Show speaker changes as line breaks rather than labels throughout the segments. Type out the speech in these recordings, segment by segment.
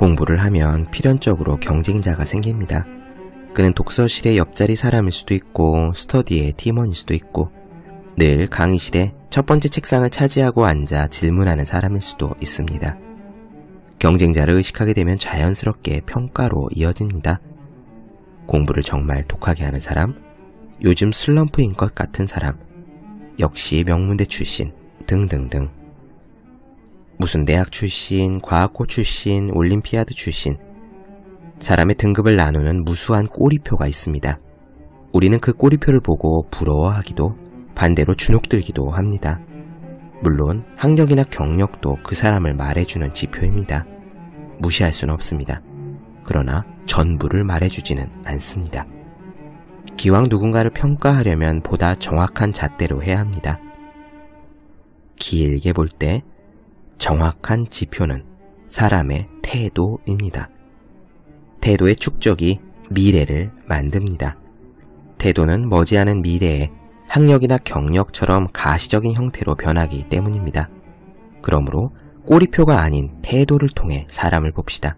공부를 하면 필연적으로 경쟁자가 생깁니다. 그는 독서실의 옆자리 사람일 수도 있고 스터디의 팀원일 수도 있고 늘 강의실에 첫 번째 책상을 차지하고 앉아 질문하는 사람일 수도 있습니다. 경쟁자를 의식하게 되면 자연스럽게 평가로 이어집니다. 공부를 정말 독하게 하는 사람, 요즘 슬럼프인 것 같은 사람, 역시 명문대 출신 등등등. 무슨 대학 출신, 과학고 출신, 올림피아드 출신, 사람의 등급을 나누는 무수한 꼬리표가 있습니다. 우리는 그 꼬리표를 보고 부러워하기도 반대로 주눅들기도 합니다. 물론 학력이나 경력도 그 사람을 말해주는 지표입니다. 무시할 수는 없습니다. 그러나 전부를 말해주지는 않습니다. 기왕 누군가를 평가하려면 보다 정확한 잣대로 해야 합니다. 길게 볼 때 정확한 지표는 사람의 태도입니다. 태도의 축적이 미래를 만듭니다. 태도는 머지않은 미래에 학력이나 경력처럼 가시적인 형태로 변하기 때문입니다. 그러므로 꼬리표가 아닌 태도를 통해 사람을 봅시다.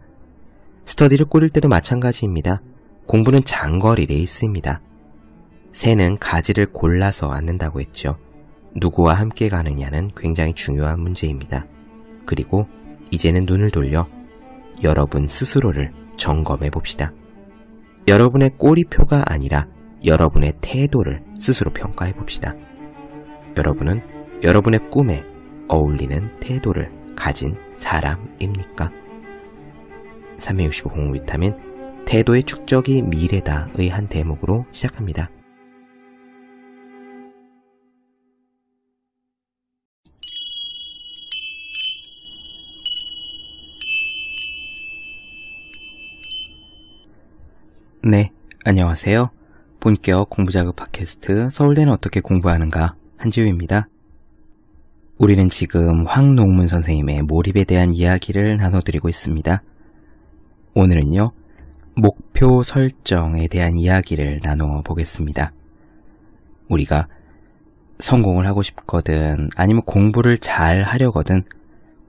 스터디를 꾸릴 때도 마찬가지입니다. 공부는 장거리 레이스입니다. 새는 가지를 골라서 앉는다고 했죠. 누구와 함께 가느냐는 굉장히 중요한 문제입니다. 그리고 이제는 눈을 돌려 여러분 스스로를 점검해 봅시다. 여러분의 꼬리표가 아니라 여러분의 태도를 스스로 평가해 봅시다. 여러분은 여러분의 꿈에 어울리는 태도를 가진 사람입니까? 365 공부 비타민 태도의 축적이 미래다의 한 대목으로 시작합니다. 네, 안녕하세요. 본격 공부자극 팟캐스트 서울대는 어떻게 공부하는가 한지우입니다. 우리는 지금 황농문 선생님의 몰입에 대한 이야기를 나눠드리고 있습니다. 오늘은요, 목표 설정에 대한 이야기를 나눠보겠습니다. 우리가 성공을 하고 싶거든 아니면 공부를 잘 하려거든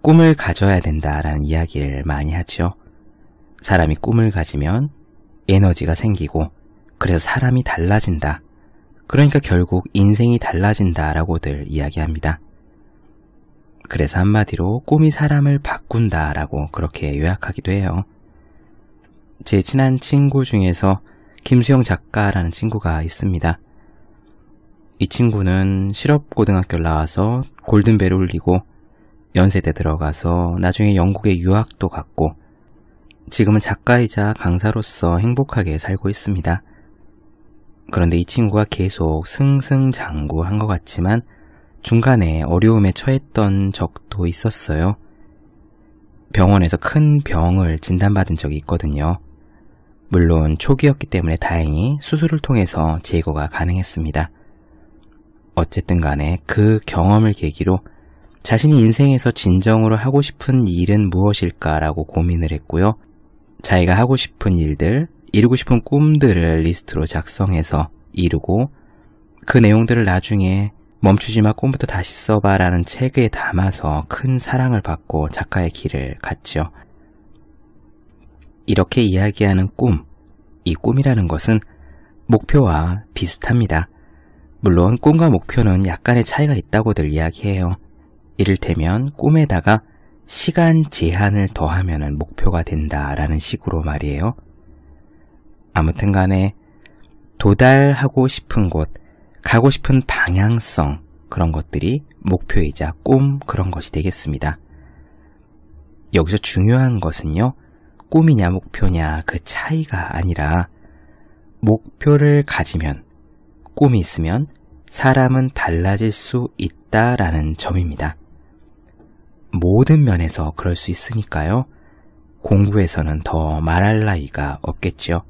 꿈을 가져야 된다라는 이야기를 많이 하죠. 사람이 꿈을 가지면 에너지가 생기고 그래서 사람이 달라진다. 그러니까 결국 인생이 달라진다라고들 이야기합니다. 그래서 한마디로 꿈이 사람을 바꾼다라고 그렇게 요약하기도 해요. 제 친한 친구 중에서 김수영 작가라는 친구가 있습니다. 이 친구는 실업고등학교를 나와서 골든벨을 울리고 연세대 들어가서 나중에 영국에 유학도 갔고 지금은 작가이자 강사로서 행복하게 살고 있습니다. 그런데 이 친구가 계속 승승장구한 것 같지만 중간에 어려움에 처했던 적도 있었어요. 병원에서 큰 병을 진단받은 적이 있거든요. 물론 초기였기 때문에 다행히 수술을 통해서 제거가 가능했습니다. 어쨌든 간에 그 경험을 계기로 자신이 인생에서 진정으로 하고 싶은 일은 무엇일까라고 고민을 했고요. 자기가 하고 싶은 일들, 이루고 싶은 꿈들을 리스트로 작성해서 이루고 그 내용들을 나중에 멈추지마 꿈부터 다시 써봐라는 책에 담아서 큰 사랑을 받고 작가의 길을 갔죠. 이렇게 이야기하는 꿈, 이 꿈이라는 것은 목표와 비슷합니다. 물론 꿈과 목표는 약간의 차이가 있다고들 이야기해요. 이를테면 꿈에다가 시간 제한을 더하면 목표가 된다라는 식으로 말이에요. 아무튼 간에 도달하고 싶은 곳, 가고 싶은 방향성 그런 것들이 목표이자 꿈 그런 것이 되겠습니다. 여기서 중요한 것은요. 꿈이냐 목표냐 그 차이가 아니라 목표를 가지면 꿈이 있으면 사람은 달라질 수 있다라는 점입니다. 모든 면에서 그럴 수 있으니까요. 공부에서는 더 말할 나위가 없겠죠.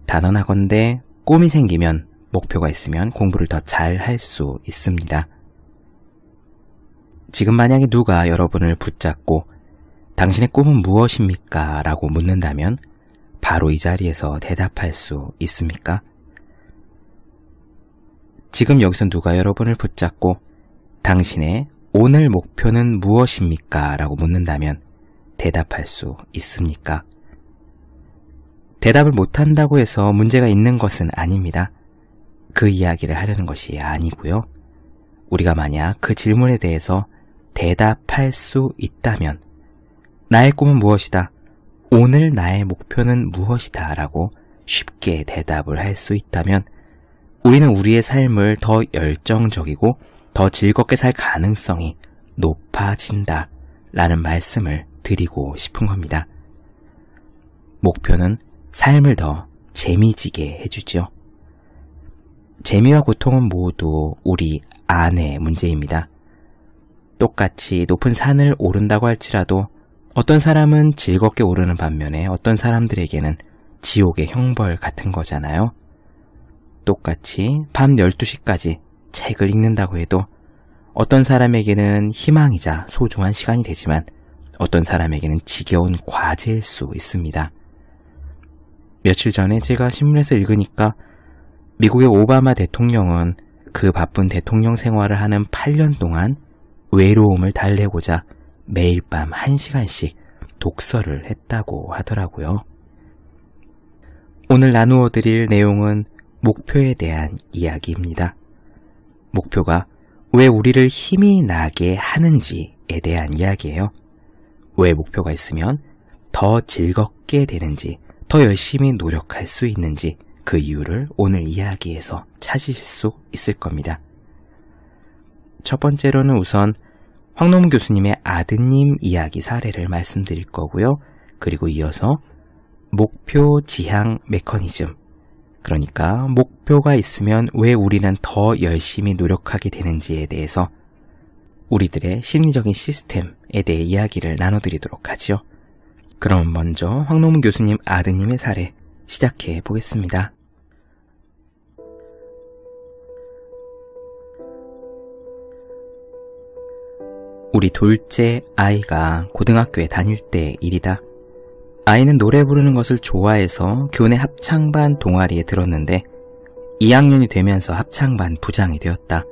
단언하건대 꿈이 생기면 목표가 있으면 공부를 더 잘 할 수 있습니다. 지금 만약에 누가 여러분을 붙잡고 당신의 꿈은 무엇입니까? 라고 묻는다면 바로 이 자리에서 대답할 수 있습니까? 지금 여기서 누가 여러분을 붙잡고 당신의 오늘 목표는 무엇입니까? 라고 묻는다면 대답할 수 있습니까? 대답을 못한다고 해서 문제가 있는 것은 아닙니다. 그 이야기를 하려는 것이 아니고요. 우리가 만약 그 질문에 대해서 대답할 수 있다면 나의 꿈은 무엇이다? 오늘 나의 목표는 무엇이다? 라고 쉽게 대답을 할 수 있다면 우리는 우리의 삶을 더 열정적이고 더 즐겁게 살 가능성이 높아진다 라는 말씀을 드리고 싶은 겁니다. 목표는 삶을 더 재미지게 해주죠. 재미와 고통은 모두 우리 안의 문제입니다. 똑같이 높은 산을 오른다고 할지라도 어떤 사람은 즐겁게 오르는 반면에 어떤 사람들에게는 지옥의 형벌 같은 거잖아요. 똑같이 밤 12시까지 책을 읽는다고 해도 어떤 사람에게는 희망이자 소중한 시간이 되지만 어떤 사람에게는 지겨운 과제일 수 있습니다. 며칠 전에 제가 신문에서 읽으니까 미국의 오바마 대통령은 그 바쁜 대통령 생활을 하는 8년 동안 외로움을 달래고자 매일 밤 1시간씩 독서를 했다고 하더라고요. 오늘 나누어 드릴 내용은 목표에 대한 이야기입니다. 목표가 왜 우리를 힘이 나게 하는지에 대한 이야기예요. 왜 목표가 있으면 더 즐겁게 되는지, 더 열심히 노력할 수 있는지 그 이유를 오늘 이야기에서 찾으실 수 있을 겁니다. 첫 번째로는 우선 황노문 교수님의 아드님 이야기 사례를 말씀드릴 거고요. 그리고 이어서 목표 지향 메커니즘, 그러니까 목표가 있으면 왜 우리는 더 열심히 노력하게 되는지에 대해서 우리들의 심리적인 시스템에 대해 이야기를 나눠드리도록 하죠. 그럼 먼저 황노문 교수님 아드님의 사례 시작해 보겠습니다. 우리 둘째 아이가 고등학교에 다닐 때 일이다. 아이는 노래 부르는 것을 좋아해서 교내 합창반 동아리에 들었는데 2학년이 되면서 합창반 부장이 되었다.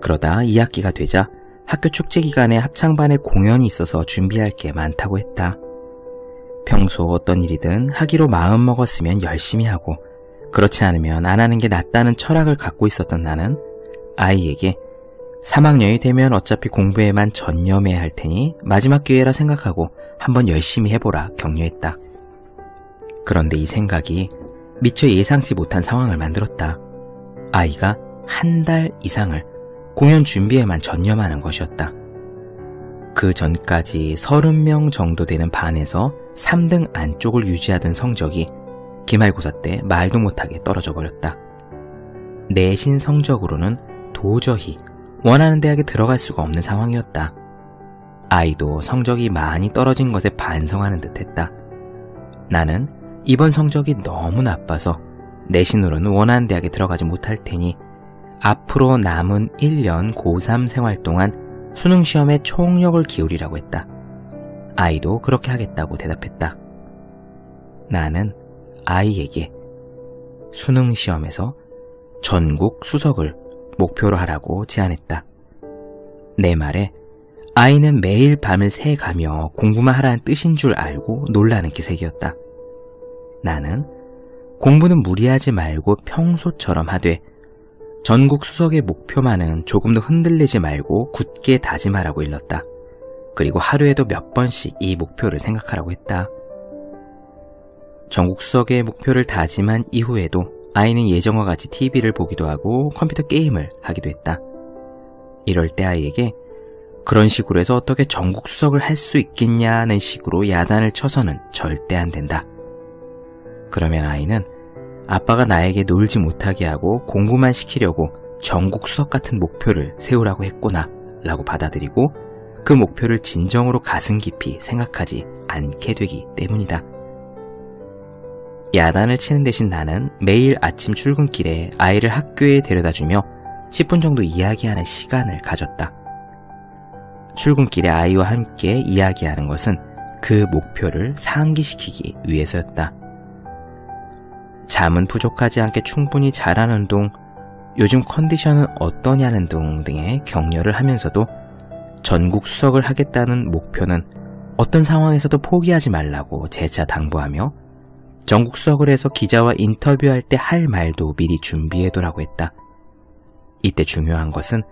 그러다 2학기가 되자 학교 축제 기간에 합창반에 공연이 있어서 준비할 게 많다고 했다. 평소 어떤 일이든 하기로 마음먹었으면 열심히 하고 그렇지 않으면 안 하는 게 낫다는 철학을 갖고 있었던 나는 아이에게 3학년이 되면 어차피 공부에만 전념해야 할 테니 마지막 기회라 생각하고 한번 열심히 해보라 격려했다. 그런데 이 생각이 미처 예상치 못한 상황을 만들었다. 아이가 한 달 이상을 공연 준비에만 전념하는 것이었다. 그 전까지 30명 정도 되는 반에서 3등 안쪽을 유지하던 성적이 기말고사 때 말도 못하게 떨어져 버렸다. 내신 성적으로는 도저히 원하는 대학에 들어갈 수가 없는 상황이었다. 아이도 성적이 많이 떨어진 것에 반성하는 듯 했다. 나는 이번 성적이 너무 나빠서 내신으로는 원하는 대학에 들어가지 못할 테니 앞으로 남은 1년 고3 생활 동안 수능시험에 총력을 기울이라고 했다. 아이도 그렇게 하겠다고 대답했다. 나는 아이에게 수능시험에서 전국 수석을 목표로 하라고 제안했다. 내 말에 아이는 매일 밤을 새가며 공부만 하라는 뜻인 줄 알고 놀라는 기색이었다. 나는 공부는 무리하지 말고 평소처럼 하되 전국 수석의 목표만은 조금 더 흔들리지 말고 굳게 다짐하라고 일렀다. 그리고 하루에도 몇 번씩 이 목표를 생각하라고 했다. 전국 수석의 목표를 다짐한 이후에도 아이는 예전과 같이 TV를 보기도 하고 컴퓨터 게임을 하기도 했다. 이럴 때 아이에게 그런 식으로 해서 어떻게 전국 수석을 할 수 있겠냐는 식으로 야단을 쳐서는 절대 안 된다. 그러면 아이는 아빠가 나에게 놀지 못하게 하고 공부만 시키려고 전국 수석 같은 목표를 세우라고 했구나 라고 받아들이고 그 목표를 진정으로 가슴 깊이 생각하지 않게 되기 때문이다. 야단을 치는 대신 나는 매일 아침 출근길에 아이를 학교에 데려다주며 10분 정도 이야기하는 시간을 가졌다. 출근길에 아이와 함께 이야기하는 것은 그 목표를 상기시키기 위해서였다. 잠은 부족하지 않게 충분히 자라는 둥, 요즘 컨디션은 어떠냐는 둥 등의 격려를 하면서도 전국 수석을 하겠다는 목표는 어떤 상황에서도 포기하지 말라고 재차 당부하며 전국 수석을 해서 기자와 인터뷰할 때 할 말도 미리 준비해두라고 했다. 이때 중요한 것은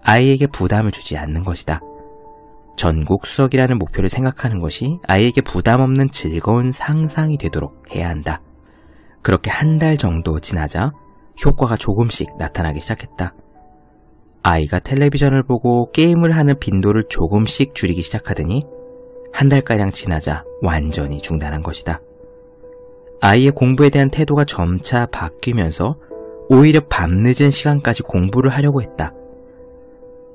아이에게 부담을 주지 않는 것이다. 전국 수석이라는 목표를 생각하는 것이 아이에게 부담 없는 즐거운 상상이 되도록 해야 한다. 그렇게 한 달 정도 지나자 효과가 조금씩 나타나기 시작했다. 아이가 텔레비전을 보고 게임을 하는 빈도를 조금씩 줄이기 시작하더니 한 달가량 지나자 완전히 중단한 것이다. 아이의 공부에 대한 태도가 점차 바뀌면서 오히려 밤늦은 시간까지 공부를 하려고 했다.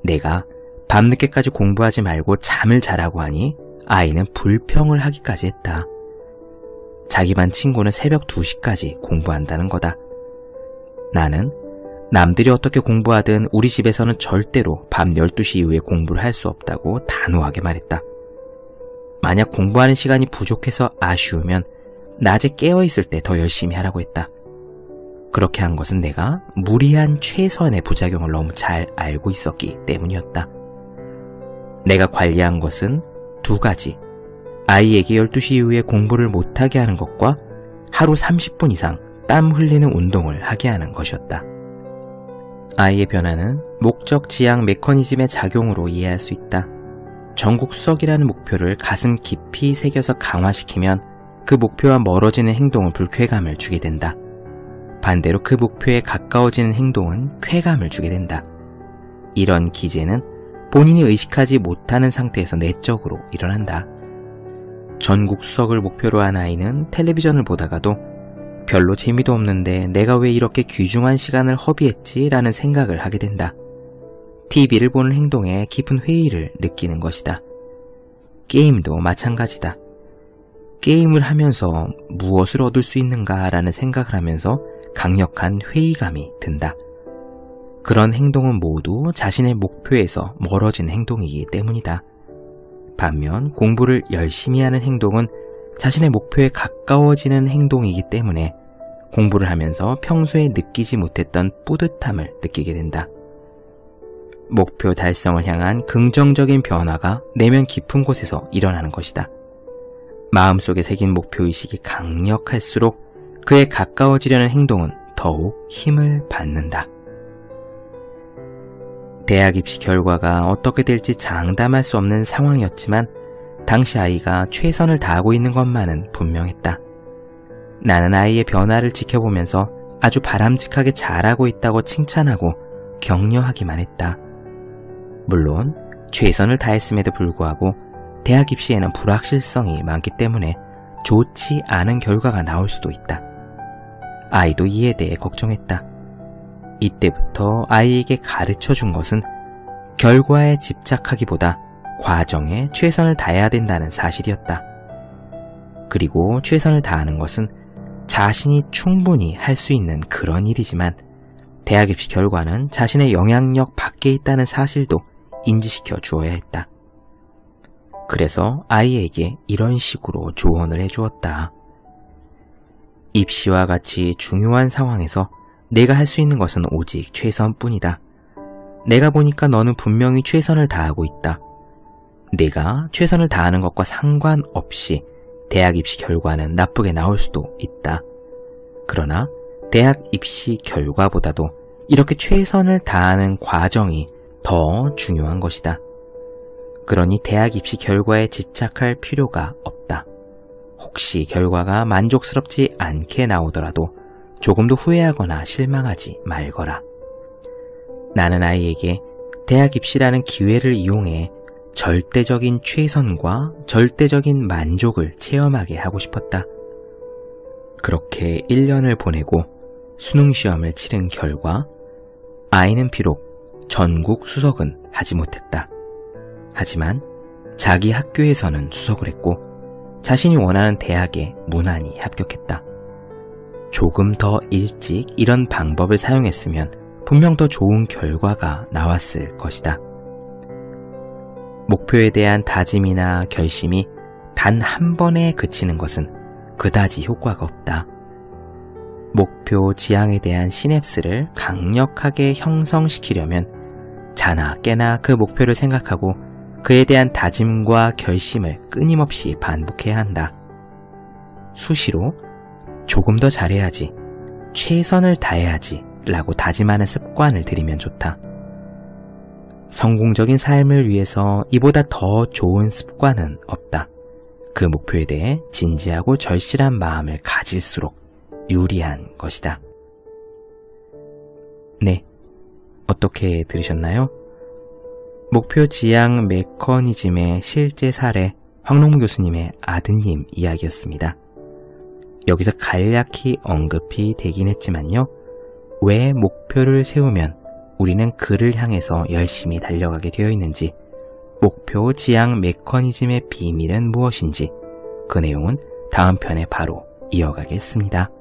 내가 밤늦게까지 공부하지 말고 잠을 자라고 하니 아이는 불평을 하기까지 했다. 자기 반 친구는 새벽 2시까지 공부한다는 거다. 나는 남들이 어떻게 공부하든 우리 집에서는 절대로 밤 12시 이후에 공부를 할 수 없다고 단호하게 말했다. 만약 공부하는 시간이 부족해서 아쉬우면 낮에 깨어있을 때 더 열심히 하라고 했다. 그렇게 한 것은 내가 무리한 최선의 부작용을 너무 잘 알고 있었기 때문이었다. 내가 관리한 것은 2가지. 아이에게 12시 이후에 공부를 못하게 하는 것과 하루 30분 이상 땀 흘리는 운동을 하게 하는 것이었다. 아이의 변화는 목적 지향 메커니즘의 작용으로 이해할 수 있다. 전국 수석이라는 목표를 가슴 깊이 새겨서 강화시키면 그 목표와 멀어지는 행동은 불쾌감을 주게 된다. 반대로 그 목표에 가까워지는 행동은 쾌감을 주게 된다. 이런 기제는 본인이 의식하지 못하는 상태에서 내적으로 일어난다. 전국 수석을 목표로 한 아이는 텔레비전을 보다가도 별로 재미도 없는데 내가 왜 이렇게 귀중한 시간을 허비했지? 라는 생각을 하게 된다. TV를 보는 행동에 깊은 회의를 느끼는 것이다. 게임도 마찬가지다. 게임을 하면서 무엇을 얻을 수 있는가 라는 생각을 하면서 강력한 회의감이 든다. 그런 행동은 모두 자신의 목표에서 멀어진 행동이기 때문이다. 반면 공부를 열심히 하는 행동은 자신의 목표에 가까워지는 행동이기 때문에 공부를 하면서 평소에 느끼지 못했던 뿌듯함을 느끼게 된다. 목표 달성을 향한 긍정적인 변화가 내면 깊은 곳에서 일어나는 것이다. 마음속에 새긴 목표의식이 강력할수록 그에 가까워지려는 행동은 더욱 힘을 받는다. 대학 입시 결과가 어떻게 될지 장담할 수 없는 상황이었지만 당시 아이가 최선을 다하고 있는 것만은 분명했다. 나는 아이의 변화를 지켜보면서 아주 바람직하게 잘하고 있다고 칭찬하고 격려하기만 했다. 물론 최선을 다했음에도 불구하고 대학 입시에는 불확실성이 많기 때문에 좋지 않은 결과가 나올 수도 있다. 아이도 이에 대해 걱정했다. 이때부터 아이에게 가르쳐준 것은 결과에 집착하기보다 과정에 최선을 다해야 된다는 사실이었다. 그리고 최선을 다하는 것은 자신이 충분히 할 수 있는 그런 일이지만 대학 입시 결과는 자신의 영향력 밖에 있다는 사실도 인지시켜 주어야 했다. 그래서 아이에게 이런 식으로 조언을 해주었다. 입시와 같이 중요한 상황에서 내가 할 수 있는 것은 오직 최선뿐이다. 내가 보니까 너는 분명히 최선을 다하고 있다. 내가 최선을 다하는 것과 상관없이 대학 입시 결과는 나쁘게 나올 수도 있다. 그러나 대학 입시 결과보다도 이렇게 최선을 다하는 과정이 더 중요한 것이다. 그러니 대학 입시 결과에 집착할 필요가 없다. 혹시 결과가 만족스럽지 않게 나오더라도 조금도 후회하거나 실망하지 말거라. 나는 아이에게 대학 입시라는 기회를 이용해 절대적인 최선과 절대적인 만족을 체험하게 하고 싶었다. 그렇게 1년을 보내고 수능시험을 치른 결과 아이는 비록 전국 수석은 하지 못했다. 하지만 자기 학교에서는 수석을 했고 자신이 원하는 대학에 무난히 합격했다. 조금 더 일찍 이런 방법을 사용했으면 분명 더 좋은 결과가 나왔을 것이다. 목표에 대한 다짐이나 결심이 단 한 번에 그치는 것은 그다지 효과가 없다. 목표 지향에 대한 시냅스를 강력하게 형성시키려면 자나 깨나 그 목표를 생각하고 그에 대한 다짐과 결심을 끊임없이 반복해야 한다. 수시로 조금 더 잘해야지, 최선을 다해야지 라고 다짐하는 습관을 들이면 좋다. 성공적인 삶을 위해서 이보다 더 좋은 습관은 없다. 그 목표에 대해 진지하고 절실한 마음을 가질수록 유리한 것이다. 네, 어떻게 들으셨나요? 목표 지향 메커니즘의 실제 사례 황롱무 교수님의 아드님 이야기였습니다. 여기서 간략히 언급이 되긴 했지만요. 왜 목표를 세우면 우리는 그를 향해서 열심히 달려가게 되어 있는지, 목표 지향 메커니즘의 비밀은 무엇인지, 그 내용은 다음 편에 바로 이어가겠습니다.